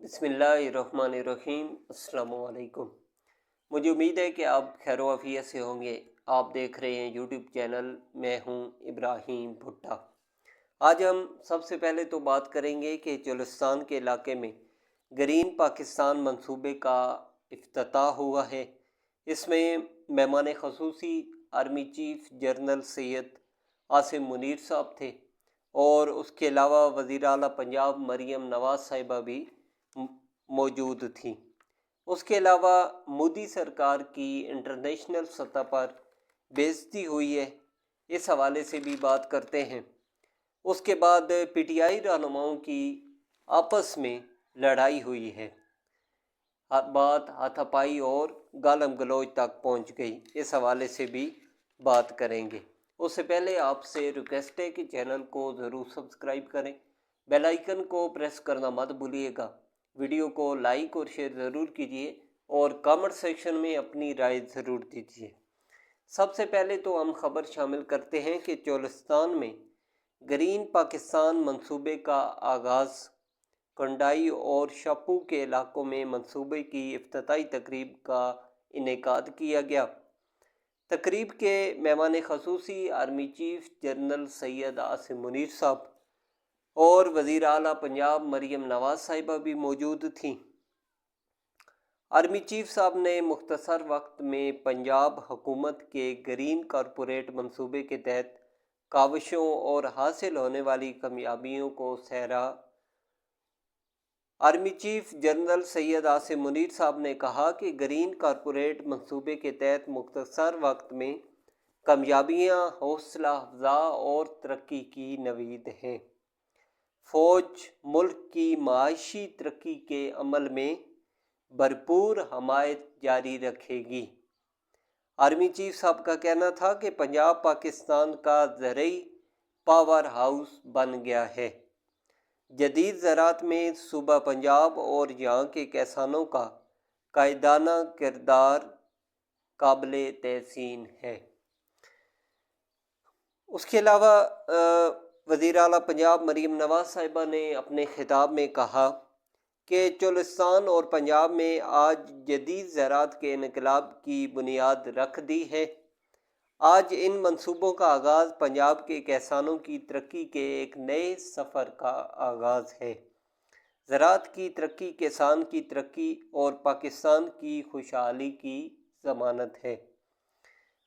बिस्मिल्लाहिर्रहमानिर्रहीम। अस्सलाम वालेकुम। मुझे उम्मीद है कि आप खैर आफियत से होंगे। आप देख रहे हैं यूट्यूब चैनल, मैं हूं इब्राहिम भुट्टा। आज हम सबसे पहले तो बात करेंगे कि बलूचिस्तान के इलाके में ग्रीन पाकिस्तान मंसूबे का इफ्तिताह हुआ है। इसमें मेहमान ख़ुसूसी army chief general Syed Asim Munir साहब थे और उसके अलावा वज़ीर आला पंजाब मरीम नवाज़ साहिबा भी मौजूद थी। उसके अलावा मोदी सरकार की इंटरनेशनल सतह पर बेइज्जती हुई है, इस हवाले से भी बात करते हैं। उसके बाद पीटीआई रहनुमाओं की आपस में लड़ाई हुई है, बात हाथापाई और गालम गलौज तक पहुंच गई, इस हवाले से भी बात करेंगे। उससे पहले आपसे रिक्वेस्ट है कि चैनल को ज़रूर सब्सक्राइब करें, बेल आइकन को प्रेस करना मत भूलिएगा, वीडियो को लाइक और शेयर ज़रूर कीजिए और कमेंट सेक्शन में अपनी राय ज़रूर दीजिए। सबसे पहले तो हम खबर शामिल करते हैं कि बलूचिस्तान में ग्रीन पाकिस्तान मंसूबे का आगाज़। कंडाई और शापू के इलाकों में मंसूबे की इफ्तिताई तकरीब का इनेकाद किया गया। तकरीब के मेहमान ख़ुसूसी army chief general Syed Asim Munir साहब और वज़ीर आला पंजाब मरीम नवाज़ साहिबा भी मौजूद थीं। आर्मी चीफ साहब ने मुख्तसर वक्त में पंजाब हुकूमत के ग्रीन कॉरपोरेट मंसूबे के तहत काविशों और हासिल होने वाली कामयाबियों को सराहा। Army chief general Syed Asim Munir साहब ने कहा कि ग्रीन कॉरपोरेट मंसूबे के तहत मुख्तसर वक्त में कामयाबियाँ हौसला अफजा और तरक्की की नवीद हैं। फ़ौज मुल्क की माशी तरक्की के अमल में भरपूर हमायत जारी रखेगी। आर्मी चीफ साहब का कहना था कि पंजाब पाकिस्तान का ज़रई पावर हाउस बन गया है। जदीद ज़राअत में सूबा पंजाब और यहाँ के किसानों का कायदाना किरदार काबिल तहसीन है। उसके अलावा वज़ीर आला पंजाब मरीम नवाज़ साहिबा ने अपने खिताब में कहा कि बलूचिस्तान और पंजाब में आज जदीद ज़राअत के इनकलाब की बुनियाद रख दी है। आज इन मंसूबों का आगाज़ पंजाब के किसानों की तरक्की के एक नए सफ़र का आगाज़ है। ज़राअत की तरक्की किसान की तरक्की और पाकिस्तान की खुशहाली की ज़मानत है।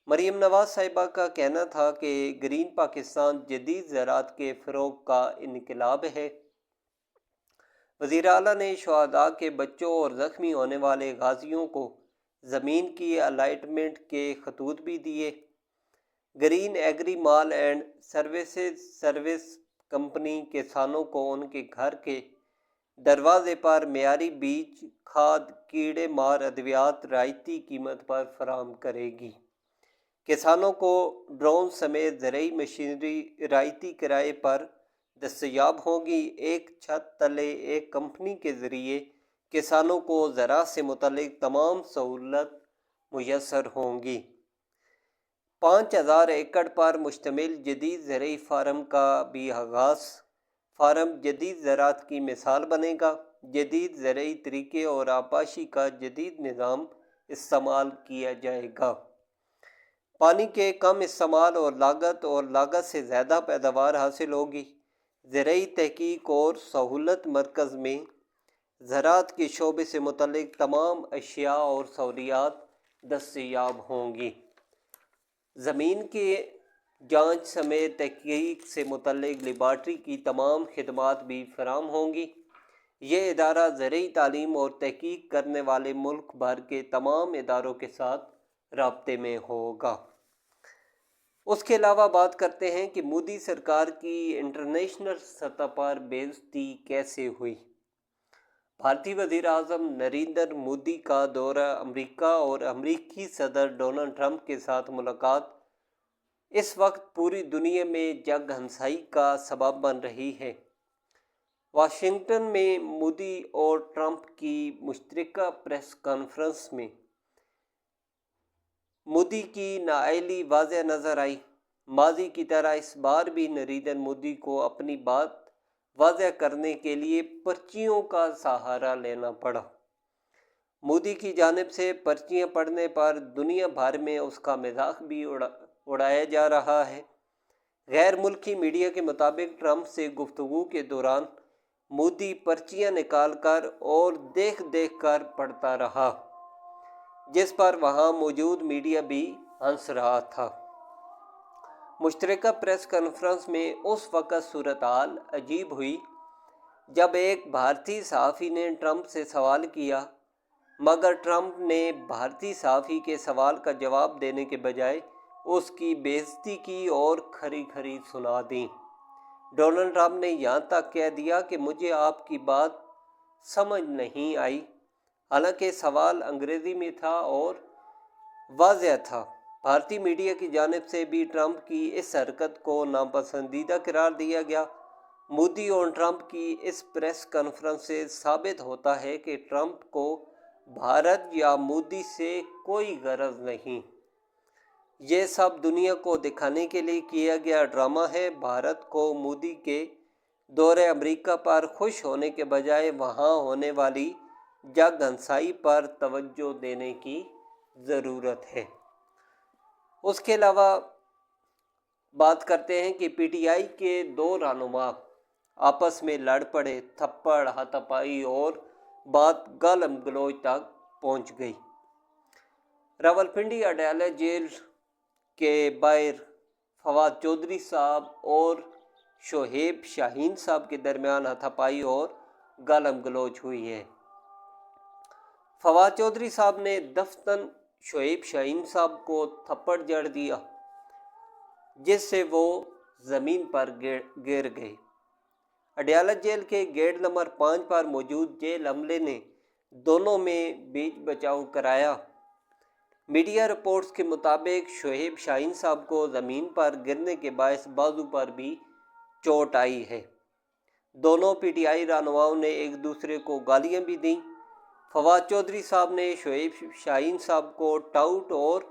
मरीम नवाज़ साहिबा का कहना था कि ग्रीन पाकिस्तान जदीद ज़राअत के फ़रोग़ का इनकलाब है। वज़ीर आला ने शहादा के बच्चों और ज़ख्मी होने वाले गाज़ियों को ज़मीन की अलाटमेंट के खतूत भी दिए। Green agri mall and service company किसानों को उनके घर के दरवाजे पर मेयारी बीज, खाद, कीड़े मार अद्वियात रायती कीमत पर फराहम करेगी। किसानों को ड्रोन समेत ज़रई मशीनरी रायती किराए पर दस्तयाब होगी। एक छत तले एक कंपनी के ज़रिए किसानों को ज़राअत से मुतल्लिक तमाम सहूलत मुयस्सर होंगी। 5000 एकड़ पर मुश्तमिल जदीद ज़रई फार्म का भी आगाज़। फार्म जदीद ज़राअत की मिसाल बनेगा। जदीद ज़रई तरीके और आबाशी का जदीद निज़ाम इस्तेमाल किया जाएगा। पानी के कम इस्तेमाल और लागत से ज़्यादा पैदावार हासिल होगी। ज़रई तहकीक और सहूलत मरकज़ में ज़राअत के शोबे से मुतल्लिक तमाम अशिया और सहूलियात दस्तयाब होंगी। ज़मीन के जांच समेत तहकीक से मुतल्लिक लेबार्ट्री की तमाम खिदमात भी फराहम होंगी। ये इदारा ज़रई तालीम और तहकीक करने वाले मुल्क भर के तमाम इदारों के साथ राब्ते में होगा। उसके अलावा बात करते हैं कि मोदी सरकार की इंटरनेशनल सतह पर बेइज्जती कैसे हुई। भारतीय वज़ीर आज़म नरेंद्र मोदी का दौरा अमेरिका और अमेरिकी सदर डोनाल्ड ट्रंप के साथ मुलाकात इस वक्त पूरी दुनिया में जग हंसाई का सबब बन रही है। वाशिंगटन में मोदी और ट्रंप की मुश्तरका प्रेस कॉन्फ्रेंस में मोदी की नाअहली वाज़ेह नज़र आई। माजी की तरह इस बार भी नरेंद्र मोदी को अपनी बात واضح کرنے کے لیے پرچیوں کا سہارا لینا پڑا۔ مودی کی جانب سے پرچیاں پڑھنے پر دنیا بھر میں اس کا مذاق بھی اڑایا جا رہا ہے۔ غیر ملکی میڈیا کے مطابق ٹرمپ سے گفتگو کے دوران مودی پرچیاں نکال کر اور دیکھ دیکھ کر پڑھتا رہا، جس پر وہاں موجود میڈیا بھی ہنس رہا تھا۔ مشترکہ پریس کانفرنس میں اس وقت صورتحال عجیب ہوئی جب ایک بھارتی صحافی نے ٹرمپ سے سوال کیا، مگر ٹرمپ نے بھارتی صحافی کے سوال کا جواب دینے کے بجائے اس کی بے عزتی کی اور کھری کھری سنا دی۔ ڈونلڈ ٹرمپ نے یہاں تک کہہ دیا کہ مجھے آپ کی بات سمجھ نہیں آئی، حالانکہ سوال انگریزی میں تھا اور واضح تھا۔ بھارتی میڈیا کی جانب سے بھی ٹرمپ کی اس حرکت کو ناپسندیدہ قرار دیا گیا۔ مودی اور ٹرمپ کی اس پریس کانفرنس سے ثابت ہوتا ہے کہ ٹرمپ کو بھارت یا مودی سے کوئی غرض نہیں۔ یہ سب دنیا کو دکھانے کے لیے کیا گیا ڈرامہ ہے۔ بھارت کو مودی کے دورہ امریکہ پر خوش ہونے کے بجائے وہاں ہونے والی جگ ہنسائی پر توجہ دینے کی ضرورت ہے۔ اس کے علاوہ بات کرتے ہیں کہ پی ٹی آئی کے دو رہنما آپس میں لڑ پڑے، تھپڑ ہاتھا پائی اور بات گالم گلوچ تک پہنچ گئی۔ راولپنڈی اڈیالہ جیل کے باہر فواد چودھری صاحب اور شعیب شاہین صاحب کے درمیان ہاتھا پائی اور گالم گلوچ ہوئی ہے۔ فواد چودھری صاحب نے دفتن شعیب شاہین صاحب کو تھپڑ جڑ دیا، جس سے وہ زمین پر گر گئے۔ اڈیالہ جیل کے گیٹ نمبر 5 پر موجود جیل عملے نے دونوں میں بیچ بچاؤ کرایا۔ میڈیا رپورٹس کے مطابق شعیب شاہین صاحب کو زمین پر گرنے کے باعث بازو پر بھی چوٹ آئی ہے۔ دونوں پی ٹی آئی رہنماؤں نے ایک دوسرے کو گالیاں بھی دیں۔ فواد چودھری صاحب نے شعیب شاہین صاحب کو ٹاؤٹ اور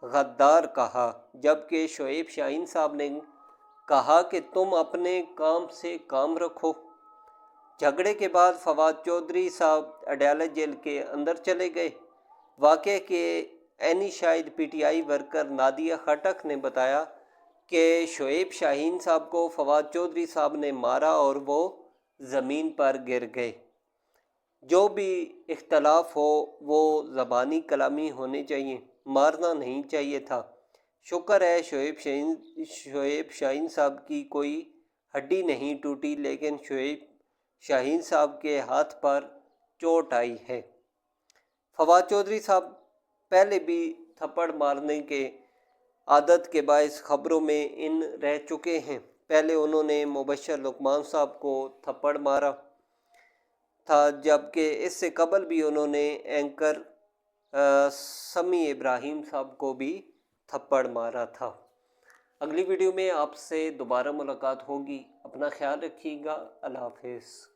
غدار کہا، جبکہ شعیب شاہین صاحب نے کہا کہ تم اپنے کام سے کام رکھو۔ جھگڑے کے بعد فواد چودھری صاحب اڈیالہ جیل کے اندر چلے گئے۔ واقعے کے عینی شاہد P T I worker Nadia Khattak نے بتایا کہ شعیب شاہین صاحب کو فواد چودھری صاحب نے مارا اور وہ زمین پر گر گئے۔ جو بھی اختلاف ہو وہ زبانی کلامی ہونی چاہیے، مارنا نہیں چاہیے تھا۔ شکر ہے شعیب شاہین صاحب کی کوئی ہڈی نہیں ٹوٹی، لیکن شعیب شاہین صاحب کے ہاتھ پر چوٹ آئی ہے۔ فواد چودھری صاحب پہلے بھی تھپڑ مارنے کے عادت کے باعث خبروں میں رہ چکے ہیں۔ پہلے انہوں نے مبشر لقمان صاحب کو تھپڑ مارا تھا، جبکہ اس سے قبل بھی انہوں نے اینکر سمیع ابراہیم صاحب کو بھی تھپڑ مارا تھا۔ اگلی ویڈیو میں آپ سے دوبارہ ملاقات ہوگی۔ اپنا خیال رکھیے گا۔ اللہ حافظ۔